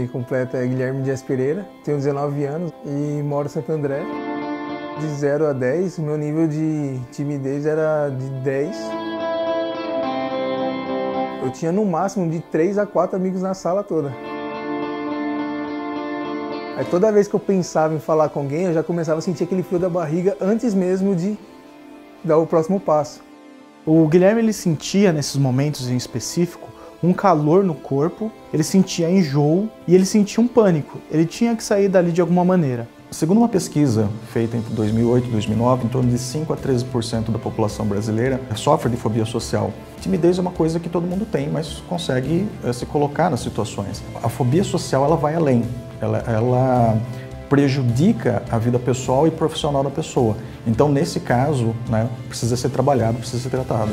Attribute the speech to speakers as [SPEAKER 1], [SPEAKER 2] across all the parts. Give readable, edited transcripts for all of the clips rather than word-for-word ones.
[SPEAKER 1] nome completo é Guilherme Dias Pereira, tenho 19 anos e moro em Santo André. De 0 a 10, o meu nível de timidez era de 10. Eu tinha no máximo de 3 a 4 amigos na sala toda. Aí toda vez que eu pensava em falar com alguém, eu já começava a sentir aquele frio da barriga antes mesmo de dar o próximo passo.
[SPEAKER 2] O Guilherme ele sentia nesses momentos em específico um calor no corpo, ele sentia enjoo e ele sentia um pânico. Ele tinha que sair dali de alguma maneira.
[SPEAKER 3] Segundo uma pesquisa feita entre 2008 e 2009, em torno de 5 a 13% da população brasileira sofre de fobia social. Timidez é uma coisa que todo mundo tem, mas consegue se colocar nas situações. A fobia social ela vai além, ela prejudica a vida pessoal e profissional da pessoa. Então, nesse caso, né, precisa ser trabalhado, precisa ser tratado.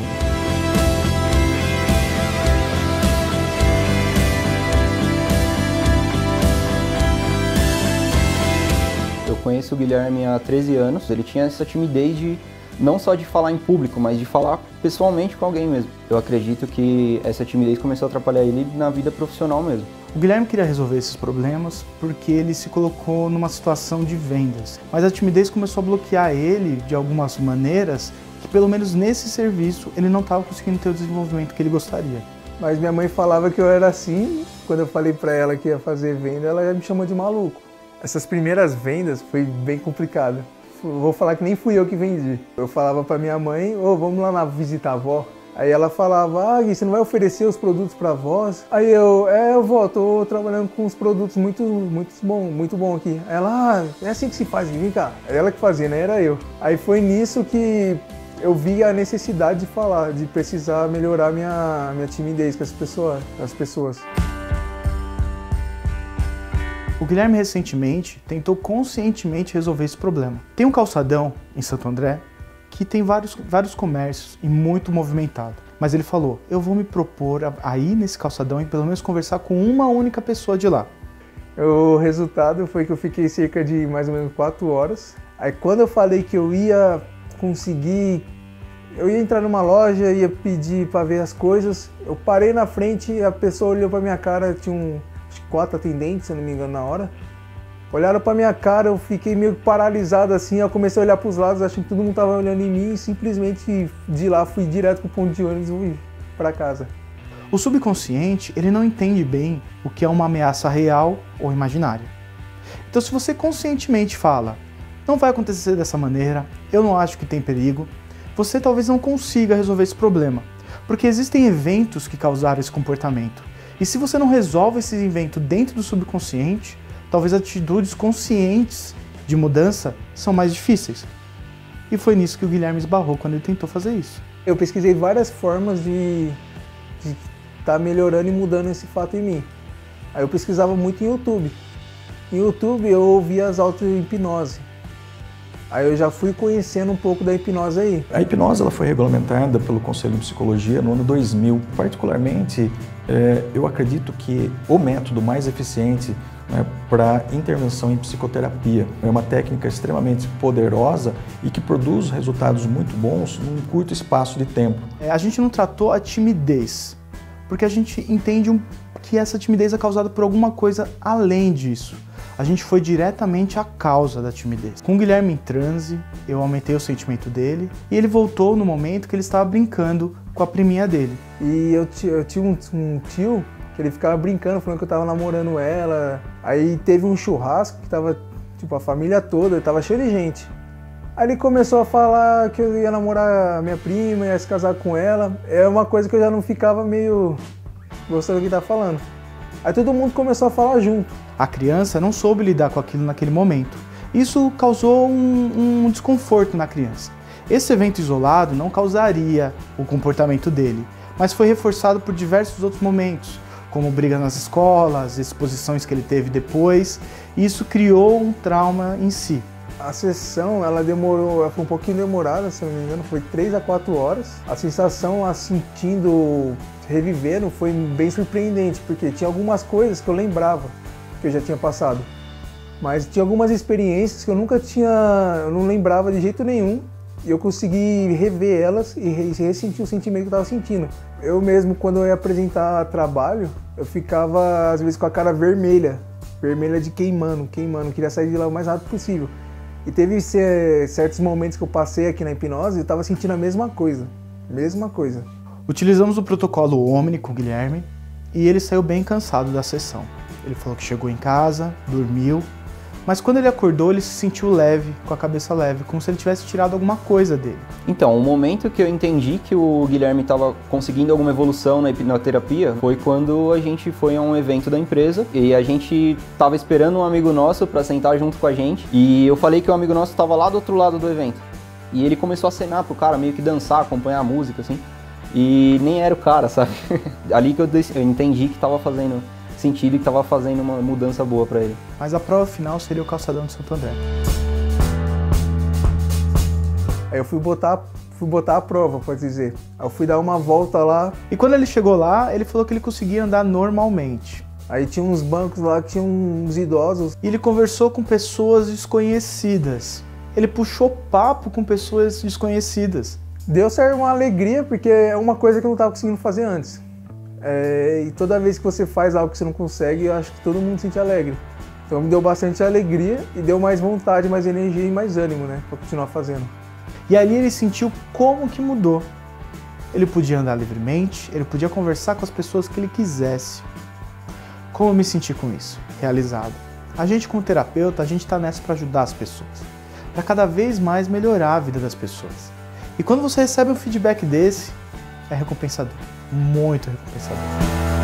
[SPEAKER 4] Eu conheço o Guilherme há 13 anos, ele tinha essa timidez de não só de falar em público, mas de falar pessoalmente com alguém mesmo. Eu acredito que essa timidez começou a atrapalhar ele na vida profissional mesmo.
[SPEAKER 2] O Guilherme queria resolver esses problemas porque ele se colocou numa situação de vendas, mas a timidez começou a bloquear ele de algumas maneiras que pelo menos nesse serviço ele não estava conseguindo ter o desenvolvimento que ele gostaria.
[SPEAKER 1] Mas minha mãe falava que eu era assim, quando eu falei pra ela que ia fazer venda, ela já me chamou de maluco. Essas primeiras vendas foi bem complicado. Vou falar que nem fui eu que vendi. Eu falava pra minha mãe, vamos lá visitar a avó. Aí ela falava, Gui, você não vai oferecer os produtos pra avó? Aí eu, vó, tô trabalhando com uns produtos muito bom aqui. Aí ela, é assim que se faz, vem cá. Ela que fazia, né? Era eu. Aí foi nisso que eu vi a necessidade de falar, de precisar melhorar minha timidez com as pessoas.
[SPEAKER 2] O Guilherme recentemente tentou conscientemente resolver esse problema. Tem um calçadão em Santo André que tem vários comércios e muito movimentado. Mas ele falou, eu vou me propor a ir nesse calçadão e pelo menos conversar com uma única pessoa de lá.
[SPEAKER 1] O resultado foi que eu fiquei cerca de mais ou menos 4 horas. Aí quando eu falei que eu ia conseguir, eu ia entrar numa loja, ia pedir para ver as coisas, eu parei na frente e a pessoa olhou para minha cara, tinha 4 atendentes, se eu não me engano, na hora. Olharam pra minha cara, eu fiquei meio paralisado assim, eu comecei a olhar pros lados, achando que todo mundo tava olhando em mim e simplesmente de lá fui direto pro ponto de ônibus e fui pra casa.
[SPEAKER 2] O subconsciente, ele não entende bem o que é uma ameaça real ou imaginária. Então se você conscientemente fala, não vai acontecer dessa maneira, eu não acho que tem perigo, você talvez não consiga resolver esse problema, porque existem eventos que causaram esse comportamento. E se você não resolve esse evento dentro do subconsciente, talvez atitudes conscientes de mudança são mais difíceis. E foi nisso que o Guilherme esbarrou quando ele tentou fazer isso.
[SPEAKER 1] Eu pesquisei várias formas de estar melhorando e mudando esse fato em mim. Aí eu pesquisava muito em YouTube. Em YouTube eu ouvia as auto-hipnose. Aí eu já fui conhecendo um pouco da hipnose aí.
[SPEAKER 3] A hipnose ela foi regulamentada pelo Conselho de Psicologia no ano 2000. Particularmente, eu acredito que o método mais eficiente para intervenção em psicoterapia é uma técnica extremamente poderosa e que produz resultados muito bons num curto espaço de tempo.
[SPEAKER 2] A gente não tratou a timidez, porque a gente entende que essa timidez é causada por alguma coisa além disso. A gente foi diretamente à causa da timidez. Com o Guilherme em transe, eu aumentei o sentimento dele e ele voltou no momento que ele estava brincando com a priminha dele.
[SPEAKER 1] E eu tinha um tio que ele ficava brincando, falando que eu tava namorando ela. Aí teve um churrasco que tava, tipo, a família toda, tava cheio de gente. Aí ele começou a falar que eu ia namorar a minha prima, ia se casar com ela. É uma coisa que eu já não ficava meio gostando do que tá falando. Aí todo mundo começou a falar junto.
[SPEAKER 2] A criança não soube lidar com aquilo naquele momento. Isso causou um desconforto na criança. Esse evento isolado não causaria o comportamento dele, mas foi reforçado por diversos outros momentos, como brigas nas escolas, exposições que ele teve depois, e isso criou um trauma em si.
[SPEAKER 1] A sessão, ela foi um pouquinho demorada, se não me engano, foi 3 a 4 horas. A sensação, revivendo, foi bem surpreendente, porque tinha algumas coisas que eu lembrava, que eu já tinha passado. Mas tinha algumas experiências que eu não lembrava de jeito nenhum, e eu consegui rever elas e ressentir o sentimento que eu estava sentindo. Eu mesmo, quando eu ia apresentar trabalho, eu ficava às vezes com a cara vermelha de queimando, queria sair de lá o mais rápido possível. E teve certos momentos que eu passei aqui na hipnose e eu tava sentindo a mesma coisa.
[SPEAKER 2] Utilizamos o protocolo Omni com o Guilherme e ele saiu bem cansado da sessão. Ele falou que chegou em casa, dormiu, mas quando ele acordou ele se sentiu leve, com a cabeça leve, como se ele tivesse tirado alguma coisa dele.
[SPEAKER 4] Então, o momento que eu entendi que o Guilherme estava conseguindo alguma evolução na hipnoterapia foi quando a gente foi a um evento da empresa e a gente estava esperando um amigo nosso para sentar junto com a gente e eu falei que o amigo nosso estava lá do outro lado do evento. E ele começou a acenar pro cara, meio que dançar, acompanhar a música, assim. E nem era o cara, sabe? Ali que eu entendi que estava fazendo sentido e que estava fazendo uma mudança boa para ele.
[SPEAKER 2] Mas a prova final seria o Calçadão de Santo André.
[SPEAKER 1] Aí eu fui botar a prova, pode dizer. Aí eu fui dar uma volta lá.
[SPEAKER 2] E quando ele chegou lá, ele falou que ele conseguia andar normalmente.
[SPEAKER 1] Aí tinha uns bancos lá que tinham uns idosos.
[SPEAKER 2] E ele conversou com pessoas desconhecidas. Ele puxou papo com pessoas desconhecidas.
[SPEAKER 1] Deu certo, uma alegria, porque é uma coisa que eu não estava conseguindo fazer antes. E toda vez que você faz algo que você não consegue, eu acho que todo mundo se sente alegre. Então me deu bastante alegria e deu mais vontade, mais energia e mais ânimo, né, para continuar fazendo.
[SPEAKER 2] E ali ele sentiu como que mudou. Ele podia andar livremente, ele podia conversar com as pessoas que ele quisesse. Como eu me senti com isso? Realizado. A gente como terapeuta, a gente está nessa para ajudar as pessoas, para cada vez mais melhorar a vida das pessoas. E quando você recebe um feedback desse, é recompensador, muito recompensador.